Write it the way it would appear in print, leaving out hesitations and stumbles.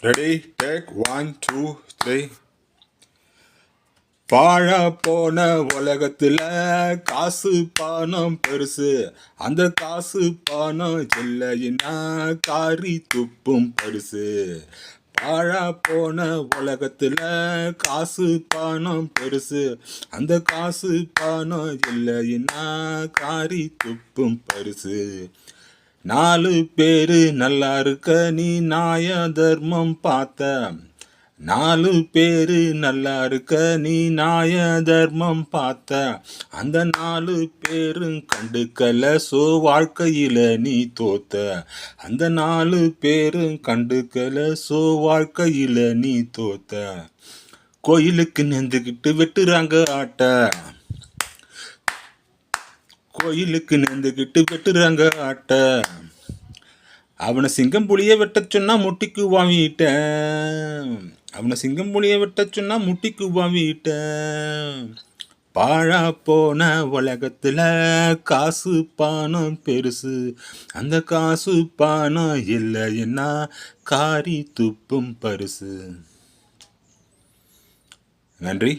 Ready take 1 2 3. பாழா போன உலகத்துல காசு பணம் பெருசு, அந்த காசு பணம் இல்லைன்னா காரி துப்பும் பரிசு. பாழா போன உலகத்துல காசு பணம் பெருசு, அந்த காசு பணம் இல்லைன்னா காரி துப்பும் பரிசு. 4 பேரு நல்லா இருக்க நீ நியாய தர்மம் பார்த்த, 4 பேரு நல்லா இருக்க நீ நியாய தர்மம் பார்த்த, அந்த 4 பேரும் கண்டுக்கல சோ வாழ்க்கையில நீ தோத்த, அந்த 4 பேரும் கண்டுக்கல சோ வாழ்க்கையில நீ தோத்த. கோயிலுக்கு நெந்துக்கிட்டு வெட்டுறாங்க ஆட்ட, கோயிலுக்கு நெந்துக்கிட்டு வெட்டுறாங்க ஆட்ட, அவனை சிங்கம் புளிய வெட்ட சொன்னா முட்டிக்கு வாங்கிட்ட, அவனை சிங்கம் புளிய வெட்ட சொன்னா முட்டிக்கு வாங்கிட்ட. பாழா போன உலகத்துல காசு பணம் பெருசு, அந்த காசு பணம் இல்லைன்னா காரி துப்பும் பரிசு. நன்றி.